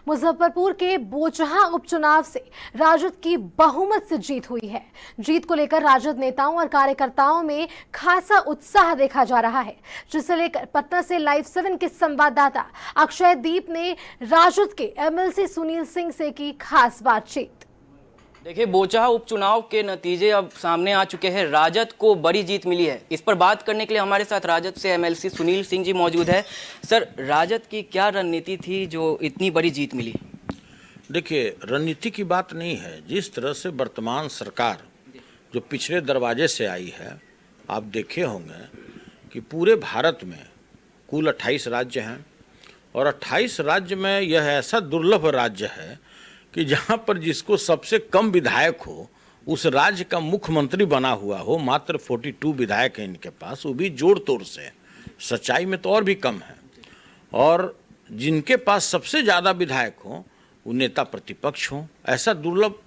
मुजफ्फरपुर के बोचहा उपचुनाव से राजद की बहुमत से जीत हुई है। जीत को लेकर राजद नेताओं और कार्यकर्ताओं में खासा उत्साह देखा जा रहा है, जिसे लेकर पटना से लाइव 7 के संवाददाता अक्षय दीप ने राजद के एमएलसी सुनील सिंह से की खास बातचीत। देखिए, बोचहा उपचुनाव के नतीजे अब सामने आ चुके हैं। राजद को बड़ी जीत मिली है। इस पर बात करने के लिए हमारे साथ राजद से एमएलसी सुनील सिंह जी मौजूद है। सर, राजद की क्या रणनीति थी जो इतनी बड़ी जीत मिली? देखिए, रणनीति की बात नहीं है। जिस तरह से वर्तमान सरकार जो पिछले दरवाजे से आई है, आप देखे होंगे कि पूरे भारत में कुल 28 राज्य हैं और 28 राज्य में यह ऐसा दुर्लभ राज्य है कि जहाँ पर जिसको सबसे कम विधायक हो, उस राज्य का मुख्यमंत्री बना हुआ हो। मात्र 42 विधायक हैं इनके पास, वो भी जोड़ तोड़ से। सच्चाई में तो और भी कम है। और जिनके पास सबसे ज़्यादा विधायक हों, वो नेता प्रतिपक्ष हों। ऐसा दुर्लभ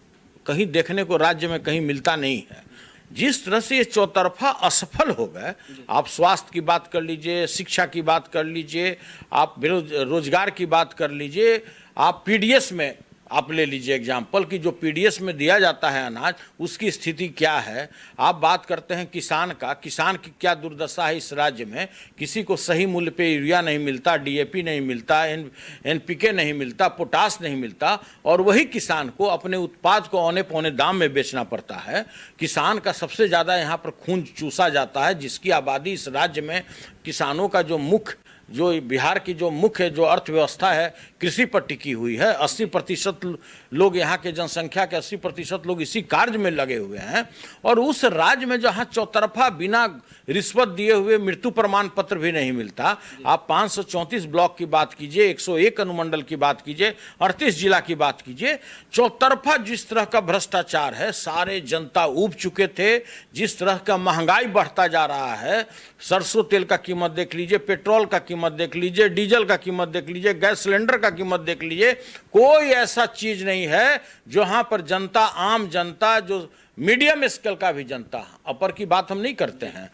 कहीं देखने को राज्य में कहीं मिलता नहीं है। जिस तरह से ये चौतरफा असफल हो गए, आप स्वास्थ्य की बात कर लीजिए, शिक्षा की बात कर लीजिए, आप रोजगार की बात कर लीजिए, आप पीडीएस में आप ले लीजिए एग्जाम्पल कि जो पीडीएस में दिया जाता है अनाज, उसकी स्थिति क्या है। आप बात करते हैं किसान का, किसान की क्या दुर्दशा है इस राज्य में। किसी को सही मूल्य पे यूरिया नहीं मिलता, डीएपी नहीं मिलता, एनपीके नहीं मिलता, पोटास नहीं मिलता, और वही किसान को अपने उत्पाद को औने पौने दाम में बेचना पड़ता है। किसान का सबसे ज़्यादा यहाँ पर खून चूसा जाता है, जिसकी आबादी इस राज्य में किसानों का जो बिहार की जो मुख्य जो अर्थव्यवस्था है, कृषि पर टिकी हुई है। 80% लोग, यहाँ के जनसंख्या के 80% लोग इसी कार्य में लगे हुए हैं। और उस राज्य में जहाँ चौतरफा बिना रिश्वत दिए हुए मृत्यु प्रमाण पत्र भी नहीं मिलता, आप 534 ब्लॉक की बात कीजिए, 101 अनुमंडल की बात कीजिए, 38 जिला की बात कीजिए, चौतरफा जिस तरह का भ्रष्टाचार है, सारे जनता ऊब चुके थे। जिस तरह का महंगाई बढ़ता जा रहा है, सरसों तेल का कीमत देख लीजिए, पेट्रोल का कीमत देख लीजिए, डीजल का कीमत देख लीजिए, गैस सिलेंडर का कीमत देख लीजिए। कोई ऐसा चीज नहीं है जहां पर जनता, आम जनता, जो मीडियम स्केल का भी जनता, अपर की बात हम नहीं करते हैं,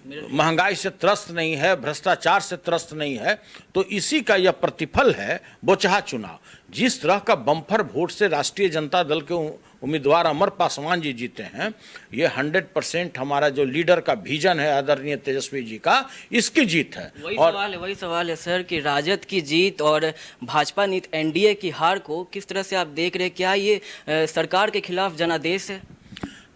महंगाई से त्रस्त नहीं है, भ्रष्टाचार से त्रस्त नहीं है। तो इसी का यह प्रतिफल है बोचहा चुनाव। जिस तरह का बम्पर वोट से राष्ट्रीय जनता दल के उम्मीदवार अमर पासवान जी जीते हैं, ये 100% हमारा जो लीडर का विजन है आदरणीय तेजस्वी जी का, इसकी जीत है। वही सवाल है सर कि राजद की जीत और भाजपा नीत एनडीए की हार को किस तरह से आप देख रहे हैं? क्या ये सरकार के खिलाफ जनादेश है?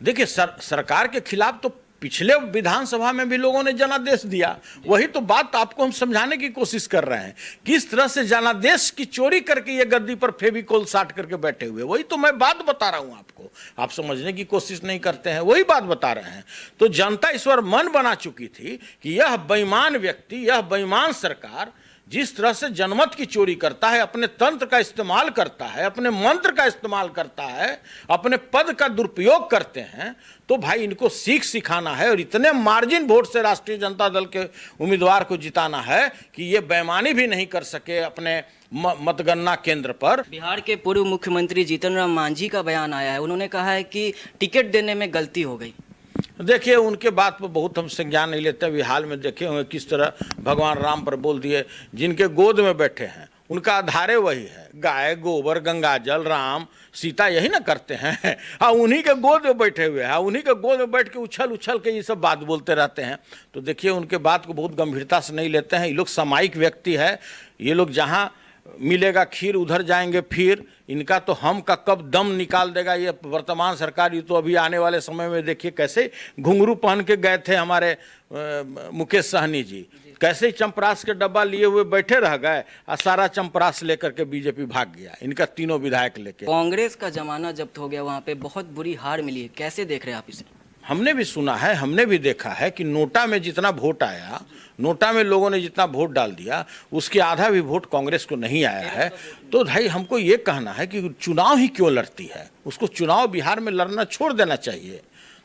देखिए, सरकार के खिलाफ तो पिछले विधानसभा में भी लोगों ने जनादेश दिया। वही तो बात आपको हम समझाने की कोशिश कर रहे हैं, किस तरह से जनादेश की चोरी करके ये गद्दी पर फेविकोल साट करके बैठे हुए। वही तो मैं बात बता रहा हूं आपको, आप समझने की कोशिश नहीं करते हैं। वही बात बता रहे हैं। तो जनता इस बार मन बना चुकी थी कि यह बेईमान व्यक्ति, यह बेईमान सरकार जिस तरह से जनमत की चोरी करता है, अपने तंत्र का इस्तेमाल करता है, अपने मंत्र का इस्तेमाल करता है, अपने पद का दुरुपयोग करते हैं, तो भाई इनको सीख सिखाना है और इतने मार्जिन वोट से राष्ट्रीय जनता दल के उम्मीदवार को जिताना है कि ये बेईमानी भी नहीं कर सके अपने मतगणना केंद्र पर। बिहार के पूर्व मुख्यमंत्री जीतन राम मांझी का बयान आया है। उन्होंने कहा है कि टिकट देने में गलती हो गई। देखिए, उनके बात पर बहुत हम संज्ञान नहीं लेते। अभी हाल में देखे होंगे किस तरह भगवान राम पर बोल दिए। जिनके गोद में बैठे हैं उनका आधार वही है, गाय, गोबर, गंगा जल, राम सीता, यही ना करते हैं। हाँ, उन्हीं के गोद में बैठे हुए हैं, उन्हीं के गोद में बैठ के उछल उछल के ये सब बात बोलते रहते हैं। तो देखिए, उनके बात को बहुत गंभीरता से नहीं लेते हैं। ये लोग सामायिक व्यक्ति है। ये लोग जहाँ मिलेगा खीर उधर जाएंगे फिर। इनका तो हम का कब दम निकाल देगा ये वर्तमान सरकार। ये तो अभी आने वाले समय में देखिए कैसे घुंघरू पहन के गए थे हमारे मुकेश सहनी जी, कैसे चंपरास के डब्बा लिए हुए बैठे रह गए और सारा चंपरास लेकर के बीजेपी भाग गया, इनका तीनों विधायक लेके। कांग्रेस का जमाना जब्त हो गया, वहाँ पे बहुत बुरी हार मिली है। कैसे देख रहे हैं आप इसे? हमने भी सुना है, हमने भी देखा है कि नोटा में जितना वोट आया, नोटा में लोगों ने जितना वोट डाल दिया, उसके आधा भी वोट कांग्रेस को नहीं आया है। तो भाई हमको ये कहना है कि चुनाव ही क्यों लड़ती है, उसको चुनाव बिहार में लड़ना छोड़ देना चाहिए।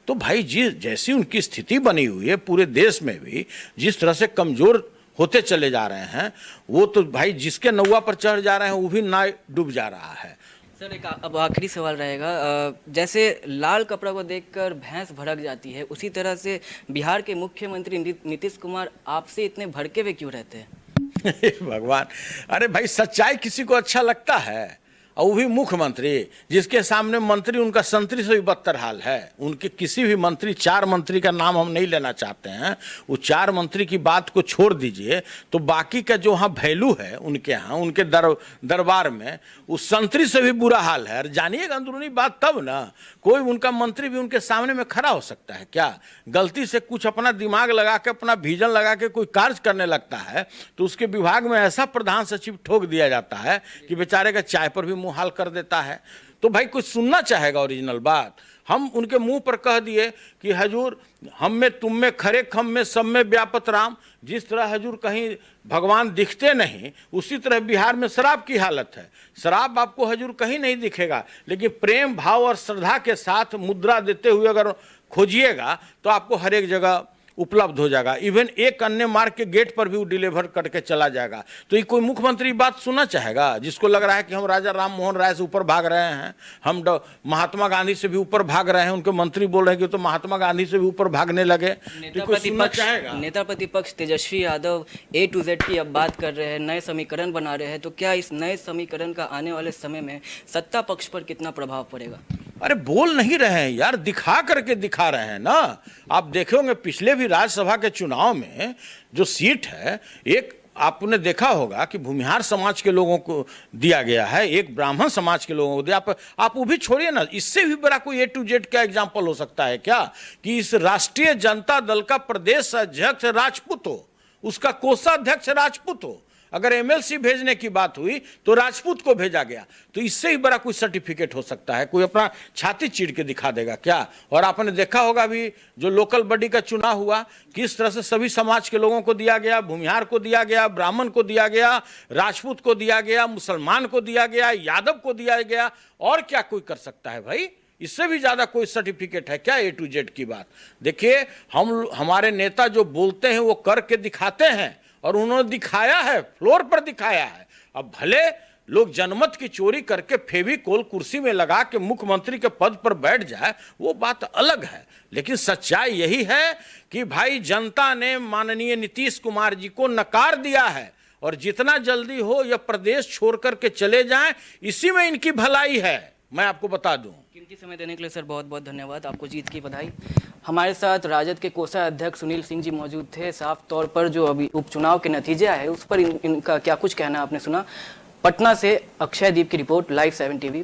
तो भाई जैसी उनकी स्थिति बनी हुई है पूरे देश में भी, जिस तरह से कमजोर होते चले जा रहे हैं, वो तो भाई जिसके नौवा पर चढ़ जा रहे हैं वो भी ना डूब जा रहा है। सर, एक अब आखिरी सवाल रहेगा। जैसे लाल कपड़ा को देखकर भैंस भड़क जाती है, उसी तरह से बिहार के मुख्यमंत्री नीतीश कुमार आपसे इतने भड़के हुए क्यों रहते हैं? हे भगवान, अरे भाई सच्चाई किसी को अच्छा लगता है? और वो भी मुख्यमंत्री, जिसके सामने मंत्री उनका संतरी से भी बदतर हाल है। उनके किसी भी मंत्री, 4 मंत्री का नाम हम नहीं लेना चाहते हैं, वो 4 मंत्री की बात को छोड़ दीजिए, तो बाकी का जो वहाँ वैल्यू है उनके यहाँ, उनके दरबार में, उस संतरी से भी बुरा हाल है। और जानिएगा अंदरूनी बात तब ना, कोई उनका मंत्री भी उनके सामने में खड़ा हो सकता है क्या? गलती से कुछ अपना दिमाग लगा के, अपना विजन लगा के कोई कार्य करने लगता है तो उसके विभाग में ऐसा प्रधान सचिव ठोक दिया जाता है कि बेचारे का चाय पर भी मुंह हाल कर देता है। तो भाई कुछ सुनना चाहेगा ओरिजिनल बात? हम उनके मुंह पर कह दिए कि हजूर हम में तुम में खरे खम में सब में व्यापत राम। जिस तरह हजूर कहीं भगवान दिखते नहीं, उसी तरह बिहार में शराब की हालत है। शराब आपको हजूर कहीं नहीं दिखेगा, लेकिन प्रेम भाव और श्रद्धा के साथ मुद्रा देते हुए अगर खोजिएगा तो आपको हर एक जगह उपलब्ध हो जाएगा। इवन एक अन्य मार्ग के गेट पर भी वो डिलीवर करके चला जाएगा। तो ये कोई मुख्यमंत्री बात सुनना चाहेगा जिसको लग रहा है कि हम राजा राम मोहन राय से ऊपर भाग रहे हैं, हम महात्मा गांधी से भी ऊपर भाग रहे हैं? उनके मंत्री बोल रहे हैं कि तो महात्मा गांधी से भी ऊपर भागने लगे। नेता प्रतिपक्ष Tejashwi Yadav A to Z की अब बात कर रहे हैं, नए समीकरण बना रहे हैं, तो क्या इस नए समीकरण का आने वाले समय में सत्ता पक्ष पर कितना प्रभाव पड़ेगा? अरे बोल नहीं रहे हैं यार, दिखा करके दिखा रहे हैं ना। आप देखे होंगे पिछले भी राज्यसभा के चुनाव में जो सीट है, एक आपने देखा होगा कि भूमिहार समाज के लोगों को दिया गया है, एक ब्राह्मण समाज के लोगों को दिया। आप वो भी छोड़िए ना, इससे भी बड़ा कोई A to Z का एग्जाम्पल हो सकता है क्या कि इस राष्ट्रीय जनता दल का प्रदेश अध्यक्ष राजपूत हो, उसका कोषाध्यक्ष राजपूत हो। अगर MLC भेजने की बात हुई तो राजपूत को भेजा गया। तो इससे ही बड़ा कोई सर्टिफिकेट हो सकता है? कोई अपना छाती चीर के दिखा देगा क्या? और आपने देखा होगा अभी जो लोकल बॉडी का चुनाव हुआ, किस तरह से सभी समाज के लोगों को दिया गया, भूमिहार को दिया गया, ब्राह्मण को दिया गया, राजपूत को दिया गया, मुसलमान को दिया गया, यादव को दिया गया। और क्या कोई कर सकता है भाई? इससे भी ज्यादा कोई सर्टिफिकेट है क्या A to Z की बात? देखिए, हमारे नेता जो बोलते हैं वो करके दिखाते हैं, और उन्होंने दिखाया है, फ्लोर पर दिखाया है। अब भले लोग जनमत की चोरी करके फेविकोल कुर्सी में लगा के मुख्यमंत्री के पद पर बैठ जाए, वो बात अलग है। लेकिन सच्चाई यही है कि भाई जनता ने माननीय नीतीश कुमार जी को नकार दिया है, और जितना जल्दी हो यह प्रदेश छोड़ करके चले जाएं, इसी में इनकी भलाई है, मैं आपको बता दूं। कीमती समय देने के लिए सर बहुत बहुत धन्यवाद, आपको जीत की बधाई। हमारे साथ राजद के कोषाध्यक्ष सुनील सिंह जी मौजूद थे। साफ तौर पर जो अभी उपचुनाव के नतीजे आए उस पर इनका क्या कुछ कहना आपने सुना। पटना से अक्षय दीप की रिपोर्ट, लाइव 7 TV।